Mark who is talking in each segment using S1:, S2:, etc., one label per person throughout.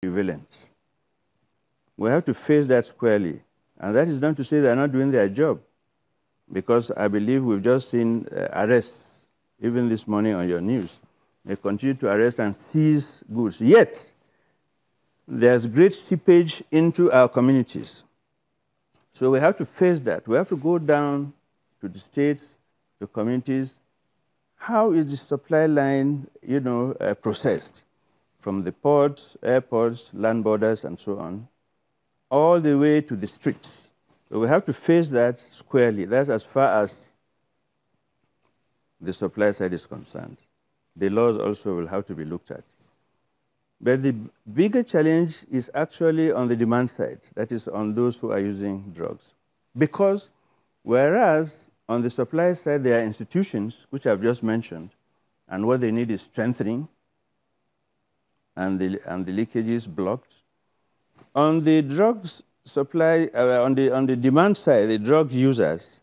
S1: prevalent. We have to face that squarely. And that is not to say they're not doing their job, because I believe we've just seen arrests, even this morning on your news. They continue to arrest and seize goods. Yet, there's great seepage into our communities. So we have to face that. We have to go down to the states, to communities. How is the supply line, processed? From the ports, airports, land borders, and so on, all the way to the streets. So we have to face that squarely. That's as far as the supply side is concerned. The laws also will have to be looked at. But the bigger challenge is actually on the demand side, that is on those who are using drugs. Because whereas on the supply side, there are institutions, which I've just mentioned, and what they need is strengthening, and the leakages blocked. On the drugs supply, on the demand side, the drug users,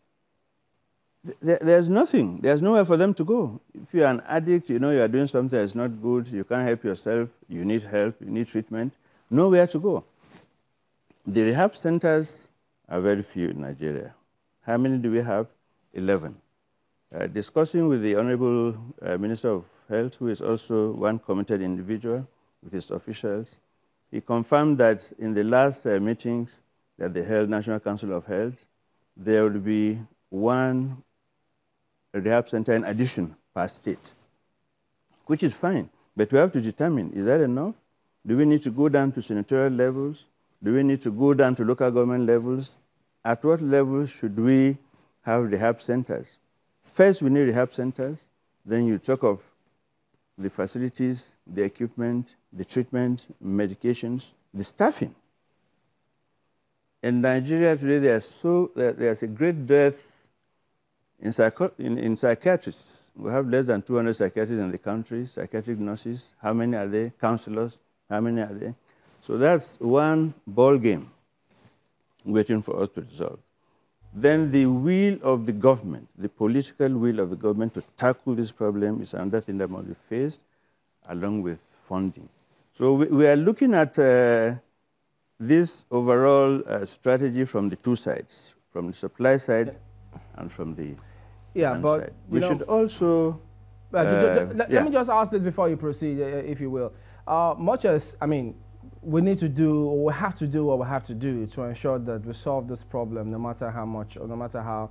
S1: there's nothing. There's nowhere for them to go. If you're an addict, you are doing something that's not good, you can't help yourself, you need help, you need treatment, nowhere to go. The rehab centers are very few in Nigeria. How many do we have? 11. Discussing with the Honorable Minister of Health, who is also one committed individual with his officials, he confirmed that in the last meetings that they held, National Council of Health, there will be one rehab center in addition per state, which is fine. But we have to determine, is that enough? Do we need to go down to senatorial levels? Do we need to go down to local government levels? At what level should we have rehab centers? First, we need rehab centers. Then you talk of the facilities, the equipment, the treatment, medications, the staffing. In Nigeria today, there's a great dearth in psychiatrists. We have less than 200 psychiatrists in the country, psychiatric nurses. How many are there? Counselors, how many are there? So that's one ball game waiting for us to resolve. Then the will of the government, the political will of the government to tackle this problem is another thing that must be faced, along with funding. So we are looking at this overall strategy from the two sides, from the supply side and from the demand side. We should also...
S2: let me just ask this before you proceed, if you will. Much as, we need to do, or we have to do what we have to do to ensure that we solve this problem, no matter how much, or no matter how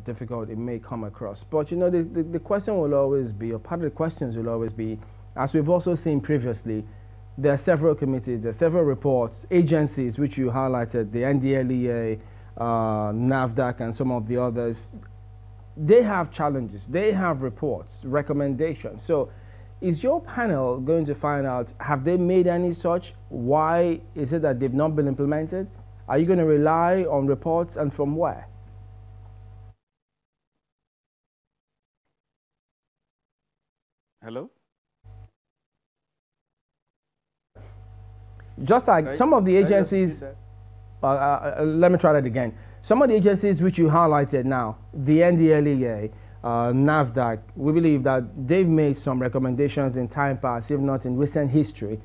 S2: difficult it may come across. But the question will always be, or part of the questions will always be, as we've also seen previously, there are several committees, there are several reports, agencies which you highlighted, the NDLEA, NAFDAC, and some of the others. They have challenges, they have reports, recommendations. So is your panel going to find out, have they made any such? Why is it that they've not been implemented? Are you going to rely on reports, and from where?
S1: Hello?
S2: Just like some of the agencies, let me try that again. Some of the agencies which you highlighted now, the NDLEA, NAFDAC, we believe that they've made some recommendations in time past, if not in recent history.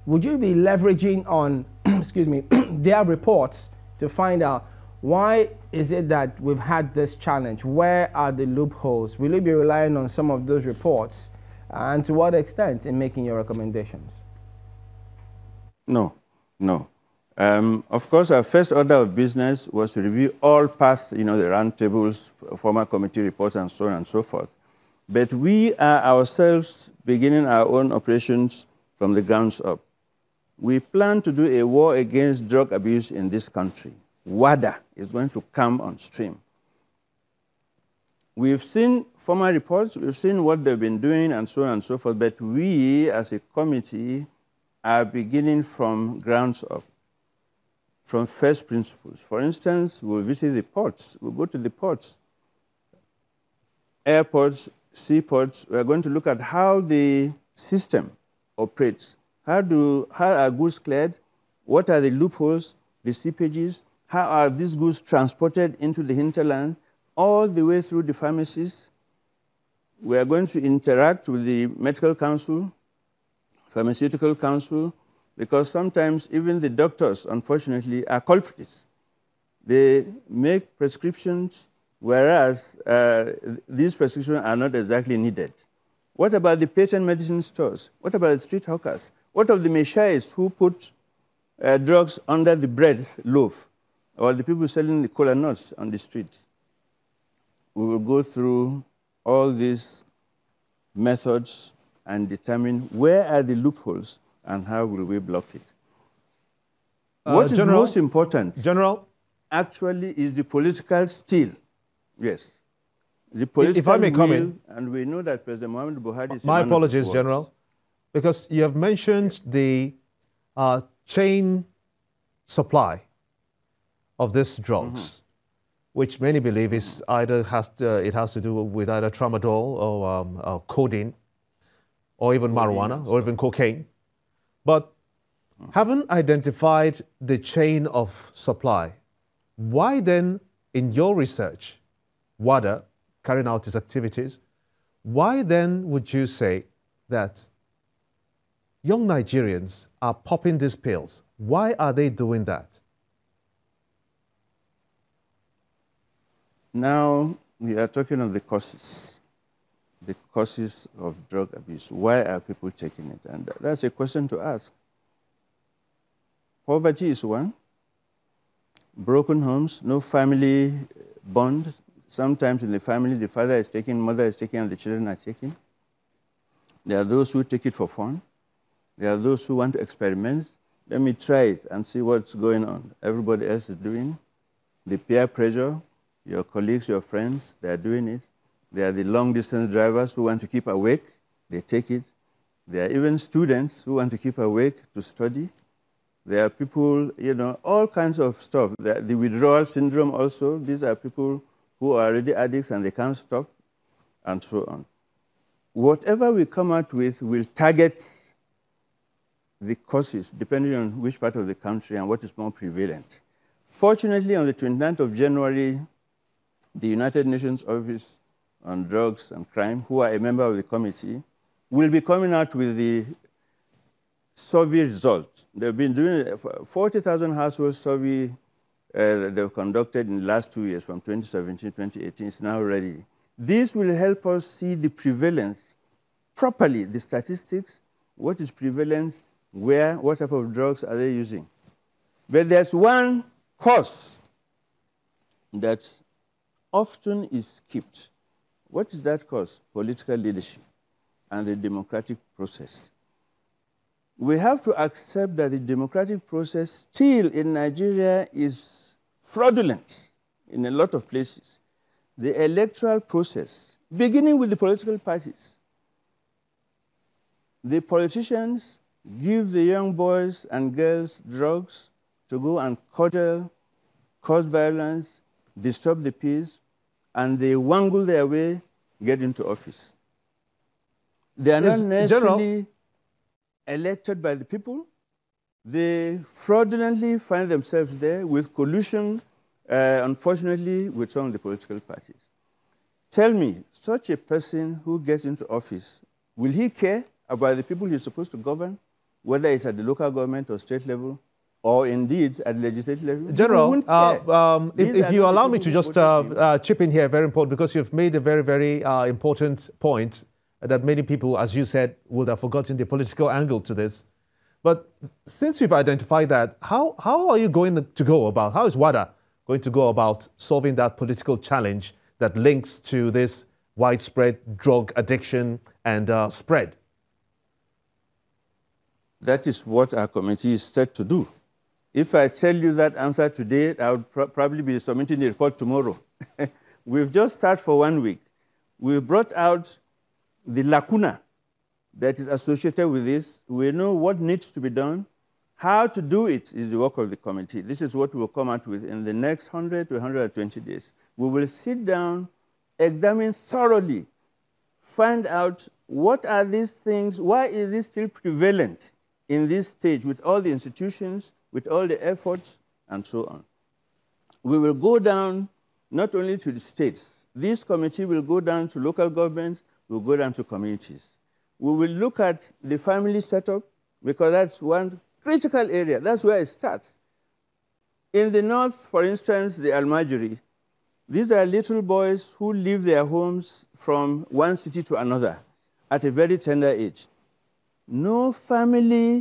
S2: Would you be leveraging on, excuse me, their reports to find out why is it that we've had this challenge? Where are the loopholes? Will you be relying on some of those reports, and to what extent in making your recommendations?
S1: No. Of course, our first order of business was to review all past, the roundtables, former committee reports, and so on and so forth. But we are ourselves beginning our own operations from the grounds up. We plan to do a war against drug abuse in this country. WADA is going to come on stream. We've seen former reports, we've seen what they've been doing, and so on and so forth, but we, as a committee, are beginning from grounds up, from first principles. For instance, we'll visit the ports. We'll go to the ports, airports, seaports. We're going to look at how the system operates. How are goods cleared? What are the loopholes, the seepages? How are these goods transported into the hinterland, all the way through the pharmacies? We are going to interact with the Medical Council, Pharmaceutical Council, because sometimes even the doctors, unfortunately, are culprits. They make prescriptions, whereas these prescriptions are not exactly needed. What about the patent medicine stores? What about the street hawkers? What of the messiahs who put drugs under the bread loaf, or the people selling the cola nuts on the street? We will go through all these methods and determine where are the loopholes and how will we block it. What is most important,
S3: General,
S1: actually, is the political steel. Yes. The political
S3: if I may come in,
S1: and we know that President Muhammad Buhari is
S3: my apologies, General, because you have mentioned the chain supply of these drugs, which many believe is either it has to do with either tramadol or codeine, or even marijuana, or even cocaine. But haven't identified the chain of supply. Why then, in your research, WADA, carrying out its activities, why then would you say that young Nigerians are popping these pills? Why are they doing that?
S1: Now, we are talking of the causes of drug abuse. Why are people taking it? And that's a question to ask. Poverty is one. Broken homes, no family bond. Sometimes in the family, the father is taking, mother is taking, and the children are taking. There are those who take it for fun. There are those who want to experiment. Let me try it and see what's going on. Everybody else is doing. The peer pressure, your colleagues, your friends, they are doing it. There are the long-distance drivers who want to keep awake. They take it. There are even students who want to keep awake to study. There are people, all kinds of stuff. The withdrawal syndrome also. These are people who are already addicts and they can't stop, and so on. Whatever we come out with will target the causes, depending on which part of the country and what is more prevalent. Fortunately, on the 29th of January, the United Nations Office on Drugs and Crime, who are a member of the committee, will be coming out with the survey results. They've been doing a 40,000 household survey they've conducted in the last 2 years, from 2017 to 2018. It's now ready. This will help us see the prevalence properly, the statistics, what is prevalence, where, what type of drugs are they using. But there's one cause that often is skipped. What is that cause? Political leadership and the democratic process. We have to accept that the democratic process still in Nigeria is fraudulent in a lot of places. The electoral process, beginning with the political parties. The politicians give the young boys and girls drugs to go and coddle, cause violence, disturb the peace, and they wangle their way, get into office. They are not necessarily elected by the people. They fraudulently find themselves there with collusion, unfortunately, with some of the political parties. Tell me, such a person who gets into office, will he care about the people he's supposed to govern, whether it's at the local government or state level, or indeed at the legislative level?
S3: General, if you allow me to just chip in here, very important, because you've made a very, very important point that many people, as you said, would have forgotten the political angle to this. But since you've identified that, how are you going to go about, how is WADA going to go about solving that political challenge that links to this widespread drug addiction and spread?
S1: That is what our committee is set to do. If I tell you that answer today, I would probably be submitting the report tomorrow. We've just started for 1 week. We've brought out the lacuna that is associated with this. We know what needs to be done. How to do it is the work of the committee. This is what we'll come out with in the next 100 to 120 days. We will sit down, examine thoroughly, find out what are these things, why is this still prevalent in this stage with all the institutions, with all the efforts, and so on. We will go down not only to the states. This committee will go down to local governments, we'll go down to communities. We will look at the family setup, because that's one critical area. That's where it starts. In the north, for instance, the Almajiri, these are little boys who leave their homes from one city to another at a very tender age. No family